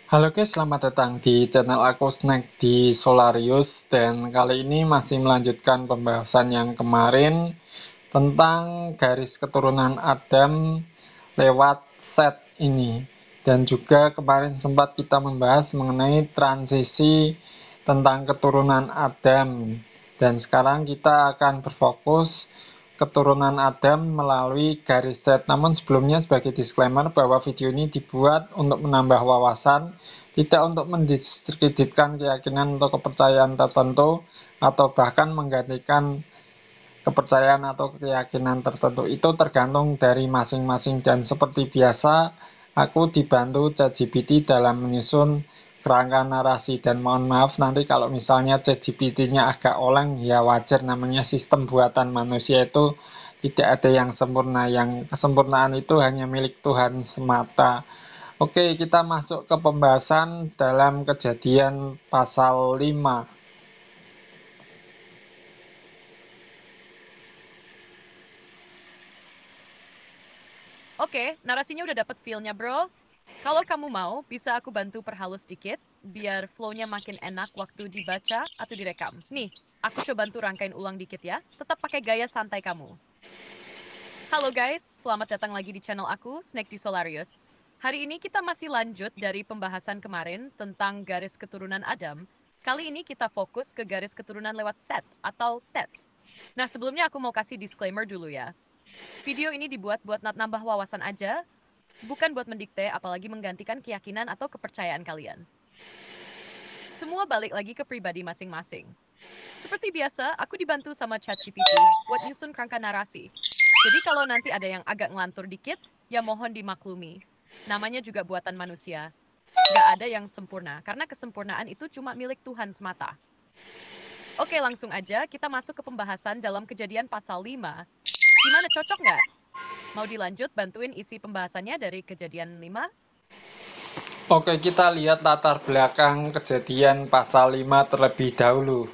Halo guys, selamat datang di channel aku Snack di Solarius, dan kali ini masih melanjutkan pembahasan yang kemarin tentang garis keturunan Adam lewat Set ini. Dan juga kemarin sempat kita membahas mengenai transisi tentang keturunan Adam. Dan sekarang kita akan berfokus keturunan Adam melalui garis set. Namun sebelumnya sebagai disclaimer bahwa video ini dibuat untuk menambah wawasan, tidak untuk mendiskreditkan keyakinan atau kepercayaan tertentu, atau bahkan menggantikan kepercayaan atau keyakinan tertentu. Itu tergantung dari masing-masing, dan seperti biasa aku dibantu ChatGPT dalam menyusun kerangka narasi. Dan mohon maaf nanti kalau misalnya ChatGPT-nya agak oleng, ya wajar, namanya sistem buatan manusia, itu tidak ada yang sempurna. Yang kesempurnaan itu hanya milik Tuhan semata. Oke, kita masuk ke pembahasan dalam Kejadian pasal 5. Oke, narasinya udah dapet feel-nya, bro. Kalau kamu mau, bisa aku bantu perhalus dikit, biar flow-nya makin enak waktu dibaca atau direkam. Nih, aku coba bantu rangkain ulang dikit ya, tetap pakai gaya santai kamu. Halo guys, selamat datang lagi di channel aku, Snack di Solarius. Hari ini kita masih lanjut dari pembahasan kemarin tentang garis keturunan Adam. Kali ini kita fokus ke garis keturunan lewat Set atau Tet. Nah, sebelumnya aku mau kasih disclaimer dulu ya. Video ini dibuat buat nambah wawasan aja, bukan buat mendikte apalagi menggantikan keyakinan atau kepercayaan kalian. Semua balik lagi ke pribadi masing-masing. Seperti biasa, aku dibantu sama ChatGPT buat nyusun kerangka narasi. Jadi kalau nanti ada yang agak ngelantur dikit, ya mohon dimaklumi. Namanya juga buatan manusia. Gak ada yang sempurna, karena kesempurnaan itu cuma milik Tuhan semata. Oke, langsung aja kita masuk ke pembahasan dalam Kejadian pasal 5. Gimana, cocok nggak? Mau dilanjut bantuin isi pembahasannya dari Kejadian 5? Oke, kita lihat latar belakang Kejadian pasal 5 terlebih dahulu.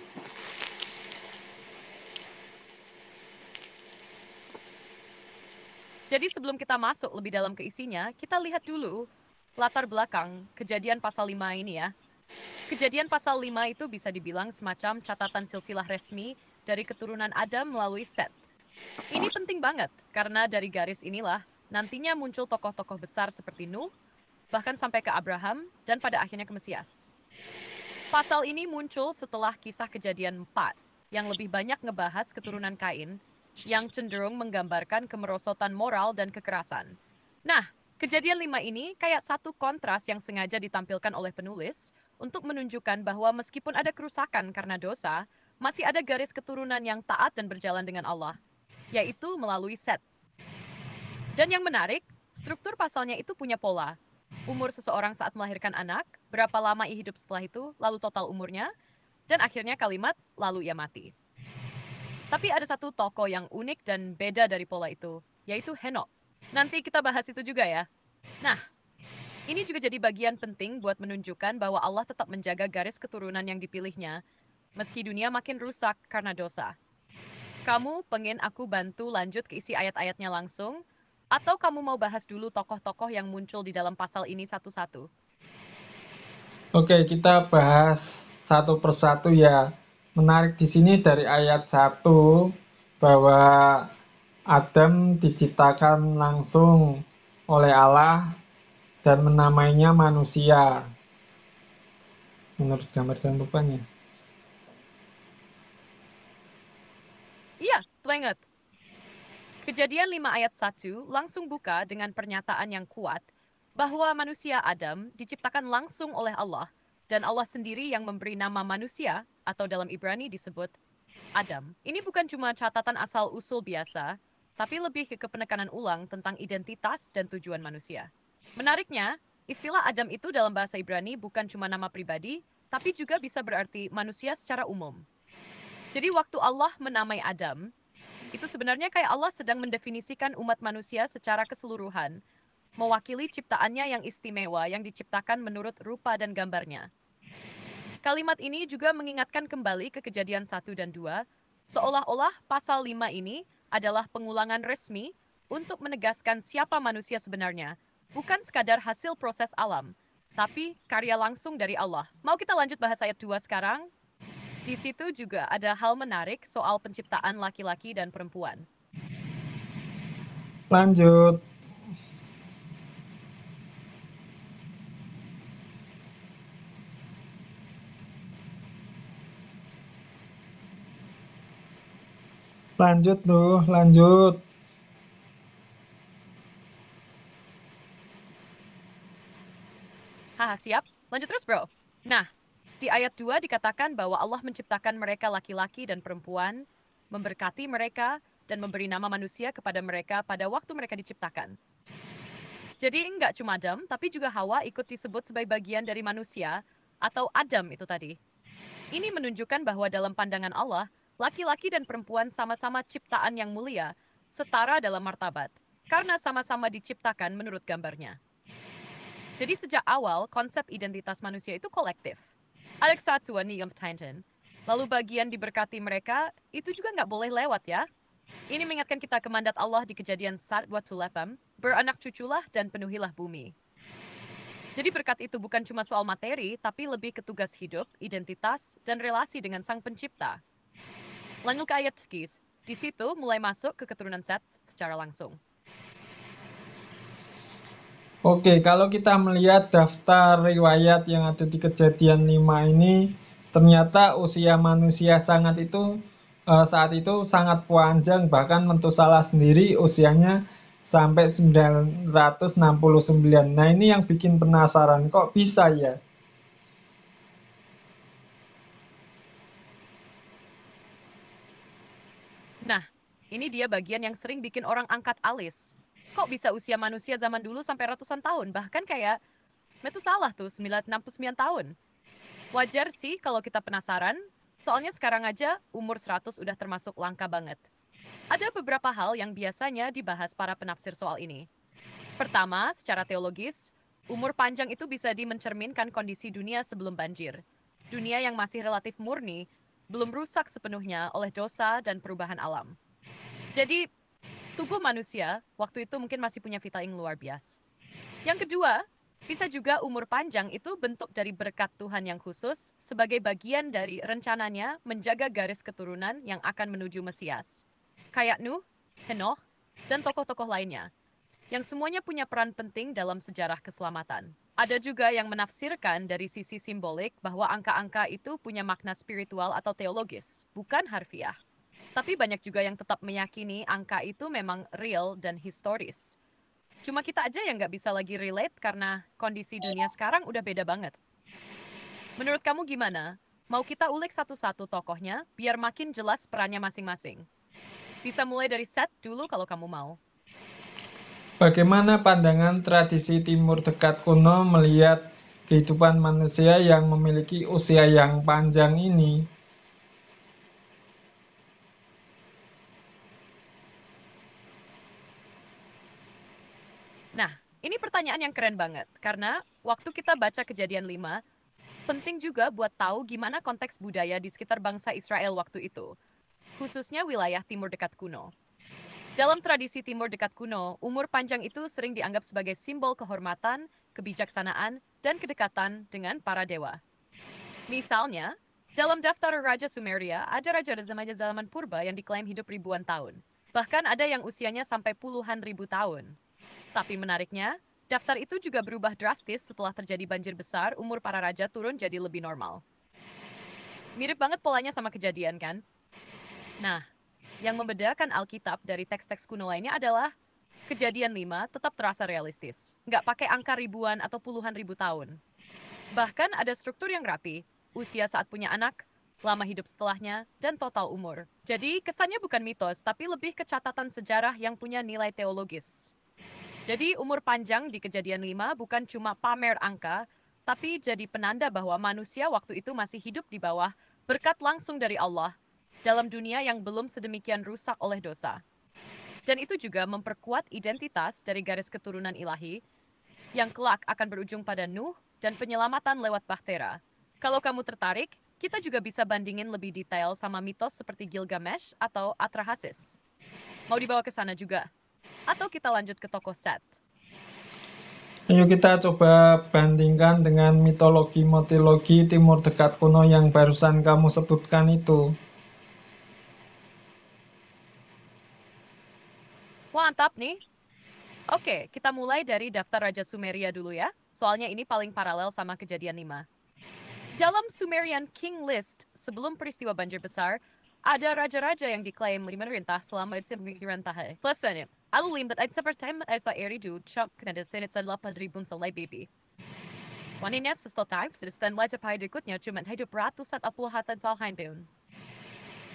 Jadi sebelum kita masuk lebih dalam ke isinya, kita lihat dulu latar belakang Kejadian pasal 5 ini ya. Kejadian pasal 5 itu bisa dibilang semacam catatan silsilah resmi dari keturunan Adam melalui Set. Ini penting banget, karena dari garis inilah nantinya muncul tokoh-tokoh besar seperti Nuh, bahkan sampai ke Abraham, dan pada akhirnya ke Mesias. Pasal ini muncul setelah kisah Kejadian 4, yang lebih banyak ngebahas keturunan Kain, yang cenderung menggambarkan kemerosotan moral dan kekerasan. Nah, Kejadian 5 ini kayak satu kontras yang sengaja ditampilkan oleh penulis untuk menunjukkan bahwa meskipun ada kerusakan karena dosa, masih ada garis keturunan yang taat dan berjalan dengan Allah, yaitu melalui Set. Dan yang menarik, struktur pasalnya itu punya pola. Umur seseorang saat melahirkan anak, berapa lama ia hidup setelah itu, lalu total umurnya, dan akhirnya kalimat, lalu ia mati. Tapi ada satu tokoh yang unik dan beda dari pola itu, yaitu Henok. Nanti kita bahas itu juga ya. Nah, ini juga jadi bagian penting buat menunjukkan bahwa Allah tetap menjaga garis keturunan yang dipilihnya, meski dunia makin rusak karena dosa. Kamu pengen aku bantu lanjut ke isi ayat-ayatnya langsung? Atau kamu mau bahas dulu tokoh-tokoh yang muncul di dalam pasal ini satu-satu? Oke, kita bahas satu persatu ya. Menarik di sini dari ayat 1 bahwa Adam diciptakan langsung oleh Allah dan menamainya manusia menurut gambar dan rupanya. Iya, ingat. Kejadian 5 ayat 1 langsung buka dengan pernyataan yang kuat bahwa manusia Adam diciptakan langsung oleh Allah dan Allah sendiri yang memberi nama manusia atau dalam Ibrani disebut Adam. Ini bukan cuma catatan asal-usul biasa, tapi lebih ke penekanan ulang tentang identitas dan tujuan manusia. Menariknya, istilah Adam itu dalam bahasa Ibrani bukan cuma nama pribadi, tapi juga bisa berarti manusia secara umum. Jadi waktu Allah menamai Adam, itu sebenarnya kayak Allah sedang mendefinisikan umat manusia secara keseluruhan, mewakili ciptaannya yang istimewa yang diciptakan menurut rupa dan gambarnya. Kalimat ini juga mengingatkan kembali ke Kejadian 1 dan 2, seolah-olah pasal 5 ini adalah pengulangan resmi untuk menegaskan siapa manusia sebenarnya, bukan sekadar hasil proses alam, tapi karya langsung dari Allah. Mau kita lanjut bahas ayat 2 sekarang? Di situ juga ada hal menarik soal penciptaan laki-laki dan perempuan. Lanjut. Lanjut tuh, lanjut. Haha, siap? Lanjut terus, bro. Nah, di ayat 2 dikatakan bahwa Allah menciptakan mereka laki-laki dan perempuan, memberkati mereka, dan memberi nama manusia kepada mereka pada waktu mereka diciptakan. Jadi enggak cuma Adam, tapi juga Hawa ikut disebut sebagai bagian dari manusia, atau Adam itu tadi. Ini menunjukkan bahwa dalam pandangan Allah, laki-laki dan perempuan sama-sama ciptaan yang mulia, setara dalam martabat, karena sama-sama diciptakan menurut gambarnya. Jadi sejak awal, konsep identitas manusia itu kolektif. Ada kesatuan nih yang Titan. Lalu bagian diberkati mereka, itu juga nggak boleh lewat ya. Ini mengingatkan kita ke mandat Allah di kejadian 1:8, beranak cuculah dan penuhilah bumi. Jadi berkat itu bukan cuma soal materi, tapi lebih ke tugas hidup, identitas, dan relasi dengan sang pencipta. Lanjut ke ayat skis. Di situ mulai masuk ke keturunan Set secara langsung. Oke, kalau kita melihat daftar riwayat yang ada di Kejadian 5 ini, ternyata usia manusia saat itu sangat panjang, bahkan Metusalah sendiri usianya sampai 969. Nah, ini yang bikin penasaran, kok bisa ya? Nah, ini dia bagian yang sering bikin orang angkat alis. Kok bisa usia manusia zaman dulu sampai ratusan tahun? Bahkan kayak Metusalah tuh 969 tahun. Wajar sih kalau kita penasaran, soalnya sekarang aja umur 100 udah termasuk langka banget. Ada beberapa hal yang biasanya dibahas para penafsir soal ini. Pertama, secara teologis, umur panjang itu bisa dimencerminkan kondisi dunia sebelum banjir. Dunia yang masih relatif murni, belum rusak sepenuhnya oleh dosa dan perubahan alam. Jadi, tubuh manusia waktu itu mungkin masih punya vital yang luar biasa. Yang kedua, bisa juga umur panjang itu bentuk dari berkat Tuhan yang khusus sebagai bagian dari rencananya menjaga garis keturunan yang akan menuju Mesias. Kayak Nuh, Henoch, dan tokoh-tokoh lainnya, yang semuanya punya peran penting dalam sejarah keselamatan. Ada juga yang menafsirkan dari sisi simbolik bahwa angka-angka itu punya makna spiritual atau teologis, bukan harfiah. Tapi banyak juga yang tetap meyakini angka itu memang real dan historis. Cuma kita aja yang nggak bisa lagi relate karena kondisi dunia sekarang udah beda banget. Menurut kamu gimana? Mau kita ulik satu-satu tokohnya biar makin jelas perannya masing-masing. Bisa mulai dari Set dulu kalau kamu mau. Bagaimana pandangan tradisi Timur Dekat kuno melihat kehidupan manusia yang memiliki usia yang panjang ini? Nah, ini pertanyaan yang keren banget karena waktu kita baca Kejadian 5, penting juga buat tahu gimana konteks budaya di sekitar bangsa Israel waktu itu, khususnya wilayah Timur Dekat kuno. Dalam tradisi Timur Dekat kuno, umur panjang itu sering dianggap sebagai simbol kehormatan, kebijaksanaan, dan kedekatan dengan para dewa. Misalnya, dalam daftar Raja Sumeria, ada raja zaman purba yang diklaim hidup ribuan tahun. Bahkan ada yang usianya sampai puluhan ribu tahun. Tapi menariknya, daftar itu juga berubah drastis setelah terjadi banjir besar, umur para raja turun jadi lebih normal. Mirip banget polanya sama kejadian kan? Nah, yang membedakan Alkitab dari teks-teks kuno lainnya adalah Kejadian 5 tetap terasa realistis. Nggak pakai angka ribuan atau puluhan ribu tahun. Bahkan ada struktur yang rapi, usia saat punya anak, lama hidup setelahnya, dan total umur. Jadi kesannya bukan mitos, tapi lebih ke catatan sejarah yang punya nilai teologis. Jadi umur panjang di Kejadian 5 bukan cuma pamer angka, tapi jadi penanda bahwa manusia waktu itu masih hidup di bawah berkat langsung dari Allah dalam dunia yang belum sedemikian rusak oleh dosa. Dan itu juga memperkuat identitas dari garis keturunan ilahi yang kelak akan berujung pada Nuh dan penyelamatan lewat Bahtera. Kalau kamu tertarik, kita juga bisa bandingin lebih detail sama mitos seperti Gilgamesh atau Atrahasis. Mau dibawa ke sana juga? Atau kita lanjut ke tokoh Set? Ayo kita coba bandingkan dengan mitologi Timur Dekat kuno yang barusan kamu sebutkan itu. Mantap nih. Oke, kita mulai dari daftar Raja Sumeria dulu ya. Soalnya ini paling paralel sama Kejadian 5. Dalam Sumerian King List, sebelum peristiwa banjir besar, ada raja-raja yang diklaim memerintah selama pemikiran tahe. Plusnya, alulim dat seperti sa eridu chok kena desain sa 8,000 salai baby. Wanita setelah time, sedang wajah berikutnya cuma hidup ratusan hatan tahun.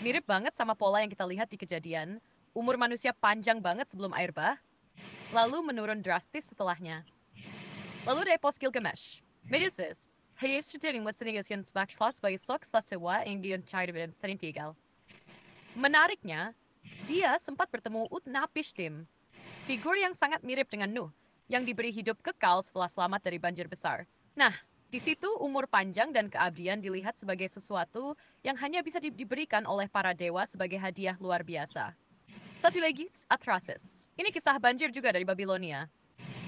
Mirip banget sama pola yang kita lihat di Kejadian. Umur manusia panjang banget sebelum air bah, lalu menurun drastis setelahnya. Lalu ada Epos Gilgamesh. Medicis, hayır şütlerin meselesinin bakfas ve sok sasewa yang diuncairin sering tinggal. Menariknya, dia sempat bertemu Utnapishtim, figur yang sangat mirip dengan Nuh, yang diberi hidup kekal setelah selamat dari banjir besar. Nah, di situ umur panjang dan keabdian dilihat sebagai sesuatu yang hanya bisa diberikan oleh para dewa sebagai hadiah luar biasa. Satu lagi, Atrasis. Ini kisah banjir juga dari Babilonia.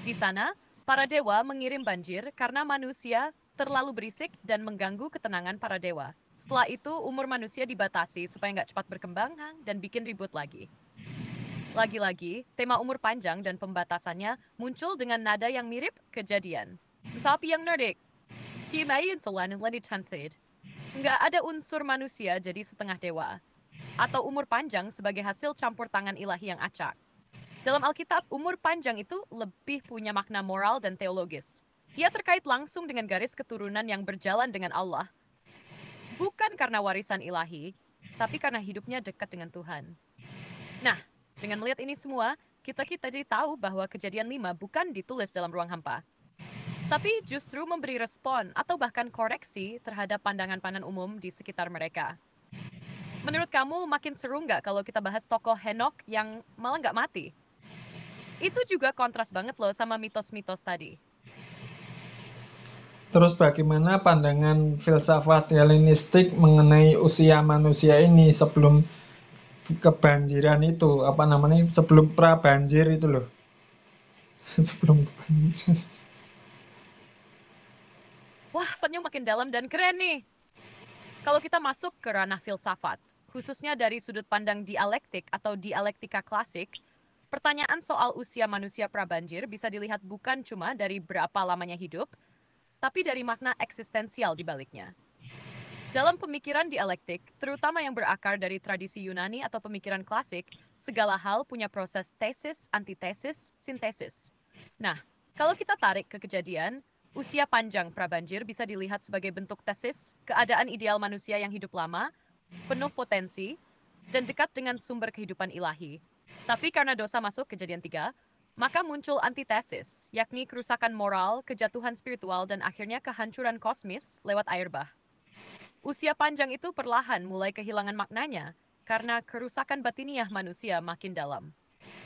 Di sana, para dewa mengirim banjir karena manusia terlalu berisik dan mengganggu ketenangan para dewa. Setelah itu, umur manusia dibatasi supaya nggak cepat berkembang dan bikin ribut lagi. Lagi-lagi, tema umur panjang dan pembatasannya muncul dengan nada yang mirip Kejadian. Tapi yang Nordic, Kimayin Solan Lenny nggak ada unsur manusia jadi setengah dewa, atau umur panjang sebagai hasil campur tangan ilahi yang acak. Dalam Alkitab, umur panjang itu lebih punya makna moral dan teologis. Ia terkait langsung dengan garis keturunan yang berjalan dengan Allah. Bukan karena warisan ilahi, tapi karena hidupnya dekat dengan Tuhan. Nah, dengan melihat ini semua, kita jadi tahu bahwa Kejadian 5 bukan ditulis dalam ruang hampa, tapi justru memberi respon atau bahkan koreksi terhadap pandangan-pandangan umum di sekitar mereka. Menurut kamu makin seru nggak kalau kita bahas tokoh Henok yang malah nggak mati? Itu juga kontras banget loh sama mitos-mitos tadi. Terus bagaimana pandangan filsafat Helenistik mengenai usia manusia ini sebelum kebanjiran itu, apa namanya, sebelum prabanjir itu loh. Sebelum kebanjiran. Wah, tanya makin dalam dan keren nih. Kalau kita masuk ke ranah filsafat, khususnya dari sudut pandang dialektik atau dialektika klasik, pertanyaan soal usia manusia prabanjir bisa dilihat bukan cuma dari berapa lamanya hidup, tapi dari makna eksistensial di baliknya. Dalam pemikiran dialektik, terutama yang berakar dari tradisi Yunani atau pemikiran klasik, segala hal punya proses tesis, antitesis, sintesis. Nah, kalau kita tarik ke Kejadian, usia panjang prabanjir bisa dilihat sebagai bentuk tesis, keadaan ideal manusia yang hidup lama, penuh potensi, dan dekat dengan sumber kehidupan ilahi. Tapi karena dosa masuk Kejadian 3, maka muncul antitesis, yakni kerusakan moral, kejatuhan spiritual, dan akhirnya kehancuran kosmis lewat air bah. Usia panjang itu perlahan mulai kehilangan maknanya karena kerusakan batiniah manusia makin dalam.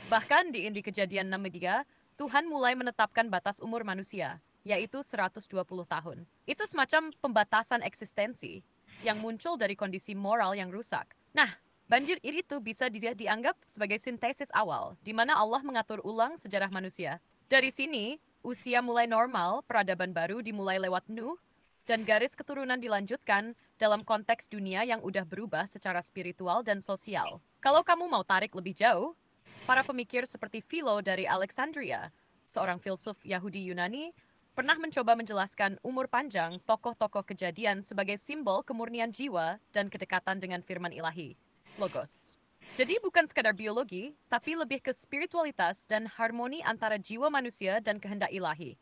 Bahkan di Kejadian 6:3, Tuhan mulai menetapkan batas umur manusia, yaitu 120 tahun. Itu semacam pembatasan eksistensi yang muncul dari kondisi moral yang rusak. Nah, banjir itu bisa dianggap sebagai sintesis awal, di mana Allah mengatur ulang sejarah manusia. Dari sini, usia mulai normal, peradaban baru dimulai lewat Nuh, dan garis keturunan dilanjutkan dalam konteks dunia yang udah berubah secara spiritual dan sosial. Kalau kamu mau tarik lebih jauh, para pemikir seperti Philo dari Alexandria, seorang filsuf Yahudi Yunani, pernah mencoba menjelaskan umur panjang tokoh-tokoh Kejadian sebagai simbol kemurnian jiwa dan kedekatan dengan firman ilahi, Logos. Jadi bukan sekadar biologi, tapi lebih ke spiritualitas dan harmoni antara jiwa manusia dan kehendak ilahi.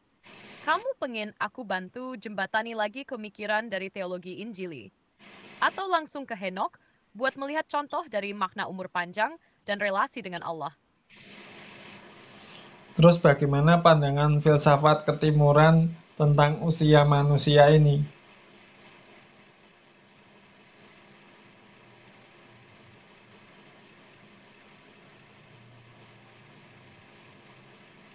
Kamu pengen aku bantu jembatani lagi pemikiran dari teologi Injili? Atau langsung ke Henok buat melihat contoh dari makna umur panjang dan relasi dengan Allah? Terus bagaimana pandangan filsafat ketimuran tentang usia manusia ini?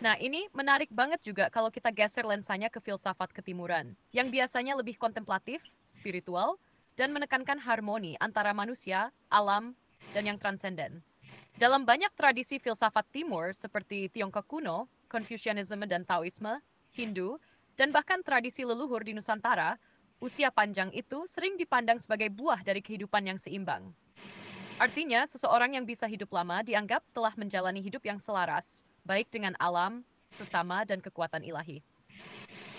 Nah, ini menarik banget juga kalau kita geser lensanya ke filsafat ketimuran, yang biasanya lebih kontemplatif, spiritual, dan menekankan harmoni antara manusia, alam, dan yang transenden. Dalam banyak tradisi filsafat timur seperti Tiongkok kuno, Confucianisme, dan Taoisme, Hindu, dan bahkan tradisi leluhur di Nusantara, usia panjang itu sering dipandang sebagai buah dari kehidupan yang seimbang. Artinya, seseorang yang bisa hidup lama dianggap telah menjalani hidup yang selaras, baik dengan alam, sesama, dan kekuatan ilahi.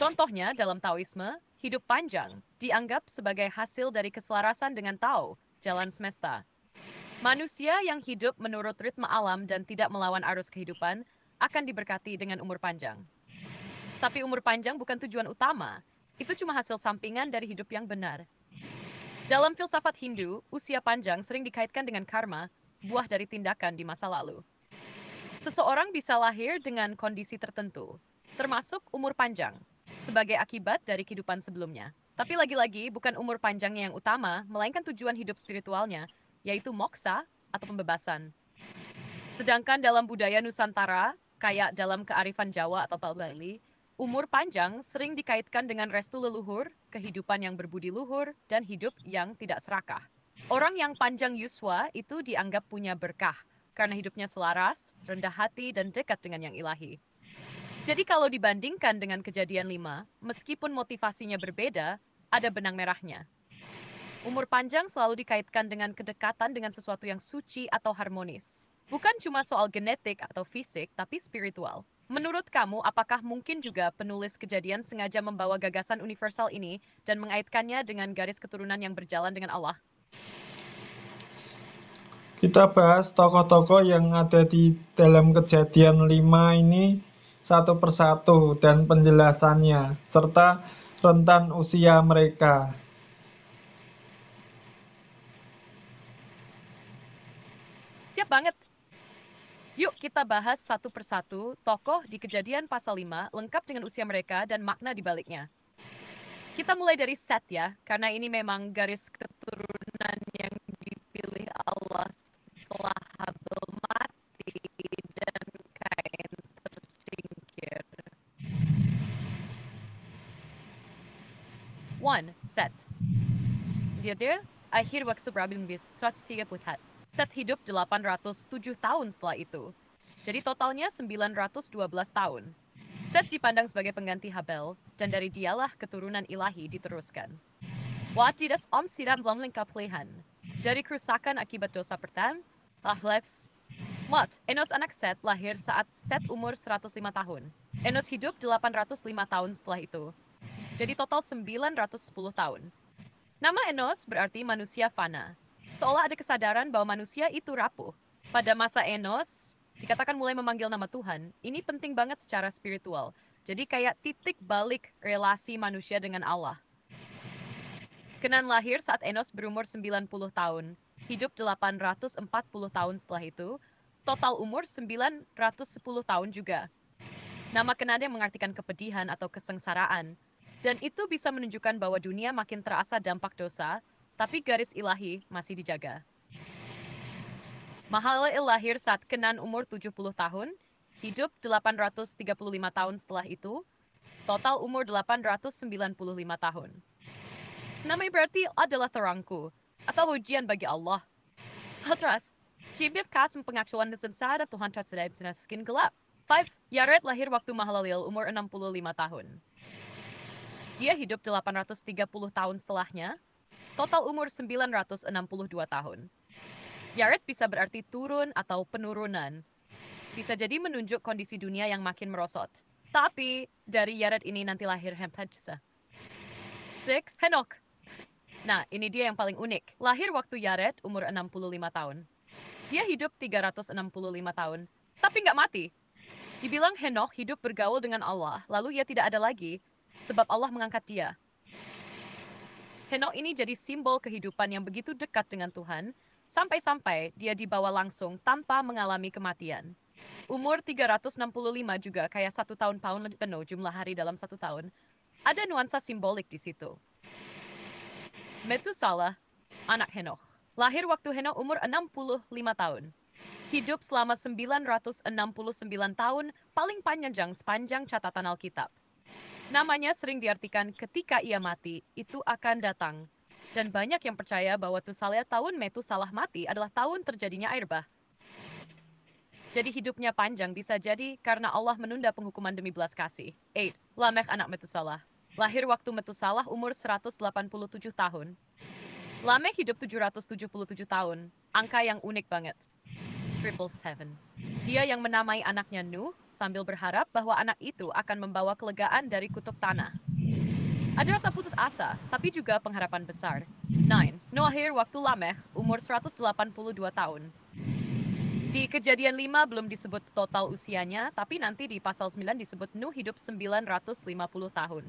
Contohnya, dalam Taoisme, hidup panjang dianggap sebagai hasil dari keselarasan dengan Tao, jalan semesta. Manusia yang hidup menurut ritme alam dan tidak melawan arus kehidupan akan diberkati dengan umur panjang. Tapi umur panjang bukan tujuan utama, itu cuma hasil sampingan dari hidup yang benar. Dalam filsafat Hindu, usia panjang sering dikaitkan dengan karma, buah dari tindakan di masa lalu. Seseorang bisa lahir dengan kondisi tertentu, termasuk umur panjang, sebagai akibat dari kehidupan sebelumnya. Tapi lagi-lagi bukan umur panjangnya yang utama, melainkan tujuan hidup spiritualnya, yaitu moksa atau pembebasan. Sedangkan dalam budaya Nusantara, kayak dalam kearifan Jawa atau Bali, umur panjang sering dikaitkan dengan restu leluhur, kehidupan yang berbudi luhur, dan hidup yang tidak serakah. Orang yang panjang yuswa itu dianggap punya berkah, karena hidupnya selaras, rendah hati, dan dekat dengan yang ilahi. Jadi kalau dibandingkan dengan Kejadian 5, meskipun motivasinya berbeda, ada benang merahnya. Umur panjang selalu dikaitkan dengan kedekatan dengan sesuatu yang suci atau harmonis. Bukan cuma soal genetik atau fisik, tapi spiritual. Menurut kamu, apakah mungkin juga penulis Kejadian sengaja membawa gagasan universal ini dan mengaitkannya dengan garis keturunan yang berjalan dengan Allah? Kita bahas tokoh-tokoh yang ada di dalam Kejadian 5 ini satu persatu dan penjelasannya, serta rentan usia mereka. Siap banget. Yuk kita bahas satu persatu tokoh di Kejadian pasal 5 lengkap dengan usia mereka dan makna di baliknya. Kita mulai dari Set ya, karena ini memang garis keturunan yang dipilih Allah setelah Habel mati dan Kain tersingkir. 1. Set. Dia akhir waktu Rabin bis 130. Set hidup 807 tahun setelah itu. Jadi totalnya 912 tahun. Set dipandang sebagai pengganti Habel, dan dari dialah keturunan ilahi diteruskan. Wadidas Om Siram belum lengkap pilihan. Dari kerusakan akibat dosa pertama, Lahlefs. Enos anak Set lahir saat Set umur 105 tahun. Enos hidup 805 tahun setelah itu. Jadi total 910 tahun. Nama Enos berarti manusia fana. Seolah ada kesadaran bahwa manusia itu rapuh. Pada masa Enos, dikatakan mulai memanggil nama Tuhan, ini penting banget secara spiritual. Jadi kayak titik balik relasi manusia dengan Allah. Kenan lahir saat Enos berumur 90 tahun, hidup 840 tahun setelah itu, total umur 910 tahun juga. Nama Kenannya mengartikan kepedihan atau kesengsaraan, dan itu bisa menunjukkan bahwa dunia makin terasa dampak dosa, tapi garis ilahi masih dijaga. Mahalalel lahir saat Kenan umur 70 tahun, hidup 835 tahun setelah itu, total umur 895 tahun. Namanya berarti adalah terangku, atau ujian bagi Allah. Hatras, Shibif Kasm pengakuan sensara Tuhan tersedai skin gelap. 5. Yared lahir waktu Mahalalel umur 65 tahun. Dia hidup 830 tahun setelahnya, total umur 962 tahun. Yared bisa berarti turun atau penurunan. Bisa jadi menunjuk kondisi dunia yang makin merosot. Tapi, dari Yared ini nanti lahir Hempedsa. 6. Henok. Nah, ini dia yang paling unik. Lahir waktu Yared umur 65 tahun. Dia hidup 365 tahun, tapi nggak mati. Dibilang Henok hidup bergaul dengan Allah, lalu ia tidak ada lagi, sebab Allah mengangkat dia. Henok ini jadi simbol kehidupan yang begitu dekat dengan Tuhan, sampai-sampai dia dibawa langsung tanpa mengalami kematian. Umur 365 juga kayak 1 tahun penuh jumlah hari dalam 1 tahun. Ada nuansa simbolik di situ. Metusalah, anak Henok. Lahir waktu Henok umur 65 tahun. Hidup selama 969 tahun, paling panjang sepanjang catatan Alkitab. Namanya sering diartikan ketika ia mati, itu akan datang. Dan banyak yang percaya bahwa Tusalia tahun Metusalah mati adalah tahun terjadinya air bah. Jadi hidupnya panjang bisa jadi karena Allah menunda penghukuman demi belas kasih. 8. Lamekh anak Metusalah. Lahir waktu Metusalah umur 187 tahun. Lamekh hidup 777 tahun. Angka yang unik banget. 777. Dia yang menamai anaknya Nuh sambil berharap bahwa anak itu akan membawa kelegaan dari kutub tanah. Ada rasa putus asa, tapi juga pengharapan besar. 9. Noah lahir waktu Lamekh umur 182 tahun. Di kejadian 5 belum disebut total usianya, tapi nanti di pasal 9 disebut Nuh hidup 950 tahun.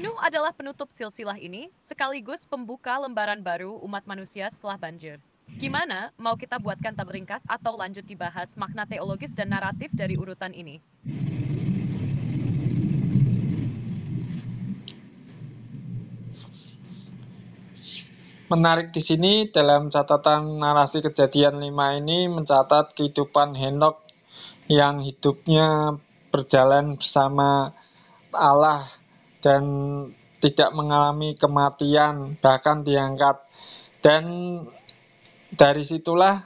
Nuh adalah penutup silsilah ini, sekaligus pembuka lembaran baru umat manusia setelah banjir. Gimana? Mau kita buatkan tabel ringkas atau lanjut dibahas makna teologis dan naratif dari urutan ini? Menarik di sini dalam catatan narasi kejadian 5 ini mencatat kehidupan Henokh yang hidupnya berjalan bersama Allah dan tidak mengalami kematian, bahkan diangkat. Dan dari situlah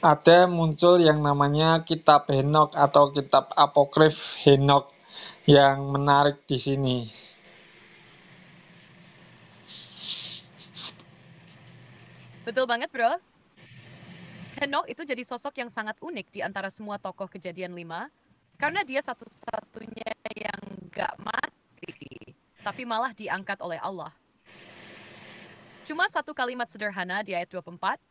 ada muncul yang namanya kitab Henokh atau kitab apokrif Henokh yang menarik di sini. Betul banget, bro. Henokh itu jadi sosok yang sangat unik di antara semua tokoh kejadian 5, karena dia satu-satunya yang gak mati, tapi malah diangkat oleh Allah. Cuma satu kalimat sederhana di ayat 24,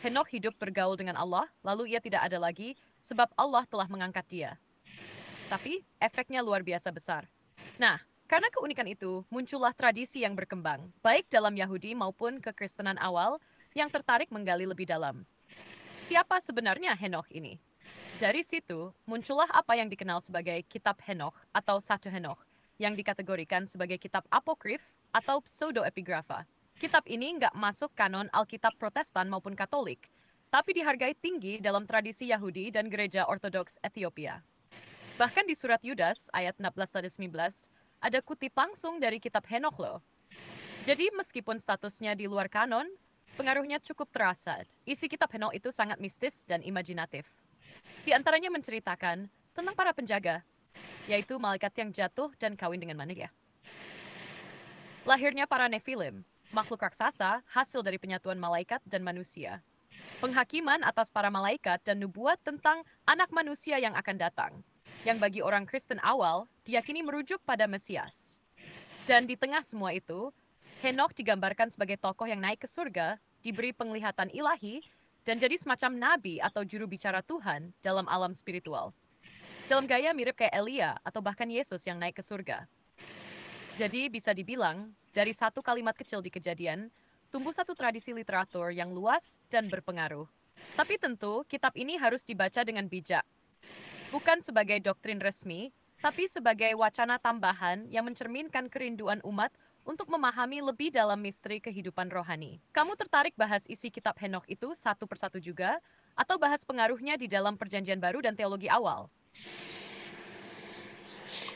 Henokh hidup bergaul dengan Allah, lalu ia tidak ada lagi, sebab Allah telah mengangkat dia. Tapi efeknya luar biasa besar. Nah, karena keunikan itu, muncullah tradisi yang berkembang, baik dalam Yahudi maupun kekristenan awal, yang tertarik menggali lebih dalam. Siapa sebenarnya Henokh ini? Dari situ, muncullah apa yang dikenal sebagai Kitab Henokh atau Satu Henokh, yang dikategorikan sebagai kitab apokrif atau pseudoepigrafa. Kitab ini nggak masuk kanon Alkitab Protestan maupun Katolik, tapi dihargai tinggi dalam tradisi Yahudi dan Gereja Ortodoks Ethiopia. Bahkan di surat Yudas ayat 16-19, ada kutip langsung dari kitab Henokh loh. Jadi meskipun statusnya di luar kanon, pengaruhnya cukup terasa. Isi kitab Henokh itu sangat mistis dan imajinatif. Di antaranya menceritakan tentang para penjaga, yaitu malaikat yang jatuh dan kawin dengan manusia. Lahirnya para Nephilim, makhluk raksasa hasil dari penyatuan malaikat dan manusia. Penghakiman atas para malaikat dan nubuat tentang anak manusia yang akan datang, yang bagi orang Kristen awal diyakini merujuk pada Mesias. Dan di tengah semua itu, Henokh digambarkan sebagai tokoh yang naik ke surga, diberi penglihatan ilahi, dan jadi semacam nabi atau juru bicara Tuhan dalam alam spiritual. Dalam gaya mirip kayak Elia atau bahkan Yesus yang naik ke surga. Jadi bisa dibilang, dari satu kalimat kecil di kejadian, tumbuh satu tradisi literatur yang luas dan berpengaruh. Tapi tentu, kitab ini harus dibaca dengan bijak. Bukan sebagai doktrin resmi, tapi sebagai wacana tambahan yang mencerminkan kerinduan umat untuk memahami lebih dalam misteri kehidupan rohani. Kamu tertarik bahas isi kitab Henokh itu satu persatu juga, atau bahas pengaruhnya di dalam perjanjian baru dan teologi awal?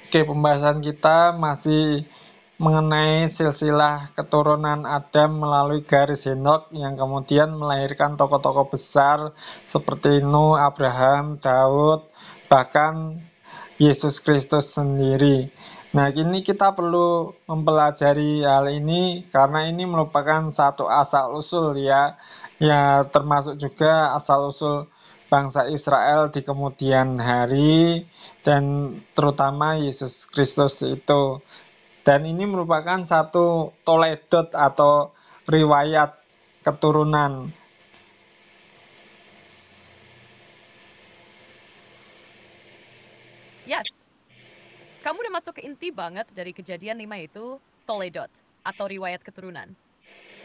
Oke, pembahasan kita masih mengenai silsilah keturunan Adam melalui garis Henokh yang kemudian melahirkan tokoh-tokoh besar seperti Nuh, Abraham, Daud, bahkan Yesus Kristus sendiri. Nah, kini kita perlu mempelajari hal ini karena ini merupakan satu asal-usul ya termasuk juga asal-usul bangsa Israel di kemudian hari dan terutama Yesus Kristus itu. Dan ini merupakan satu toledot atau riwayat keturunan. Yes, kamu udah masuk ke inti banget dari kejadian 5 itu, Toledot, atau riwayat keturunan.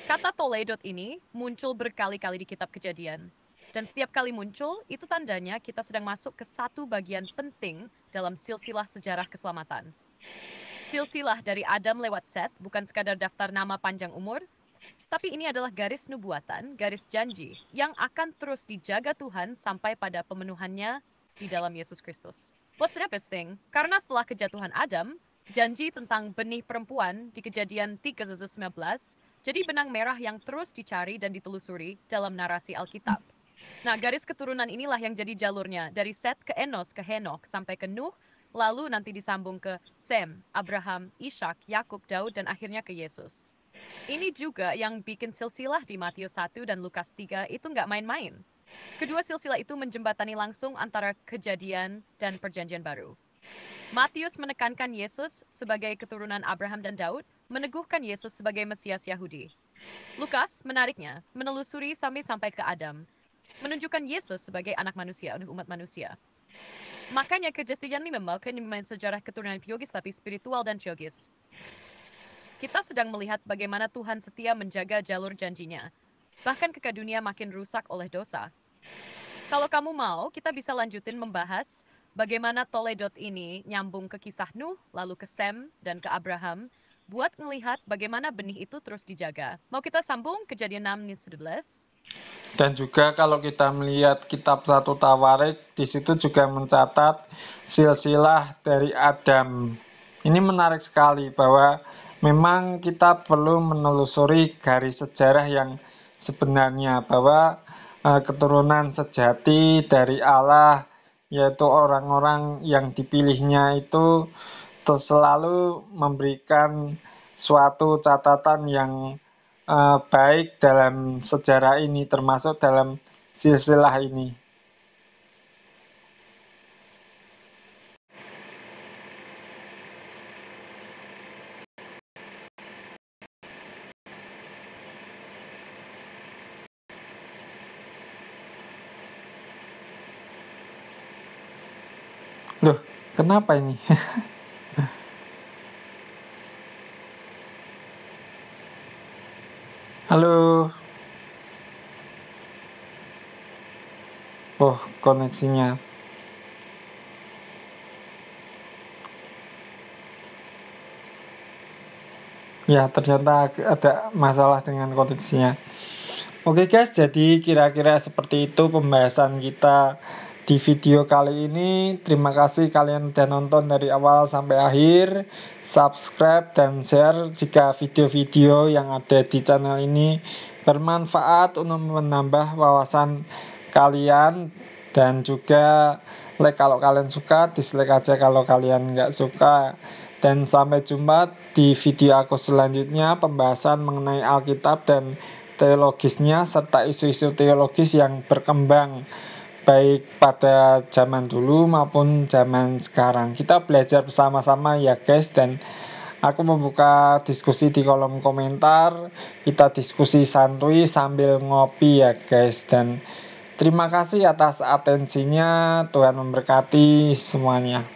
Kata Toledot ini muncul berkali-kali di kitab kejadian. Dan setiap kali muncul, itu tandanya kita sedang masuk ke satu bagian penting dalam silsilah sejarah keselamatan. Silsilah dari Adam lewat Set bukan sekadar daftar nama panjang umur, tapi ini adalah garis nubuatan, garis janji, yang akan terus dijaga Tuhan sampai pada pemenuhannya di dalam Yesus Kristus. What's interesting, karena setelah kejatuhan Adam, janji tentang benih perempuan di kejadian 3:19 jadi benang merah yang terus dicari dan ditelusuri dalam narasi Alkitab. Nah, garis keturunan inilah yang jadi jalurnya dari Set ke Enos ke Henokh sampai ke Nuh, lalu nanti disambung ke Sem, Abraham, Ishak, Yakub, Daud, dan akhirnya ke Yesus. Ini juga yang bikin silsilah di Matius 1 dan Lukas 3 itu nggak main-main. Kedua silsilah itu menjembatani langsung antara Kejadian dan Perjanjian Baru. Matius menekankan Yesus sebagai keturunan Abraham dan Daud, meneguhkan Yesus sebagai Mesias Yahudi. Lukas, menariknya, menelusuri sampai ke Adam, menunjukkan Yesus sebagai anak manusia untuk umat manusia. Makanya Kejadian ini membawakan sejarah keturunan biologis tapi spiritual dan teologis. Kita sedang melihat bagaimana Tuhan setia menjaga jalur janjinya, bahkan ketika dunia makin rusak oleh dosa. Kalau kamu mau, kita bisa lanjutin membahas bagaimana Toledot ini nyambung ke kisah Nuh, lalu ke Sem, dan ke Abraham, buat melihat bagaimana benih itu terus dijaga. Mau kita sambung Kejadian 6:11? Dan juga kalau kita melihat kitab 1 Tawarik, di situ juga mencatat silsilah dari Adam. Ini menarik sekali bahwa memang kita perlu menelusuri garis sejarah yang sebenarnya, bahwa keturunan sejati dari Allah, yaitu orang-orang yang dipilihnya itu selalu memberikan suatu catatan yang baik dalam sejarah ini, termasuk dalam silsilah ini. Loh, kenapa ini? Halo. Oh, koneksinya. Ya, ternyata ada masalah dengan koneksinya. Oke guys, jadi kira-kira seperti itu pembahasan kita di video kali ini. Terima kasih kalian udah nonton dari awal sampai akhir. Subscribe dan share jika video-video yang ada di channel ini bermanfaat untuk menambah wawasan kalian. Dan juga like kalau kalian suka, dislike aja kalau kalian nggak suka. Dan sampai jumpa di video aku selanjutnya, pembahasan mengenai Alkitab dan teologisnya serta isu-isu teologis yang berkembang baik pada zaman dulu maupun zaman sekarang. Kita belajar bersama-sama ya guys, dan aku membuka diskusi di kolom komentar. Kita diskusi santuy sambil ngopi ya guys, dan terima kasih atas atensinya. Tuhan memberkati semuanya.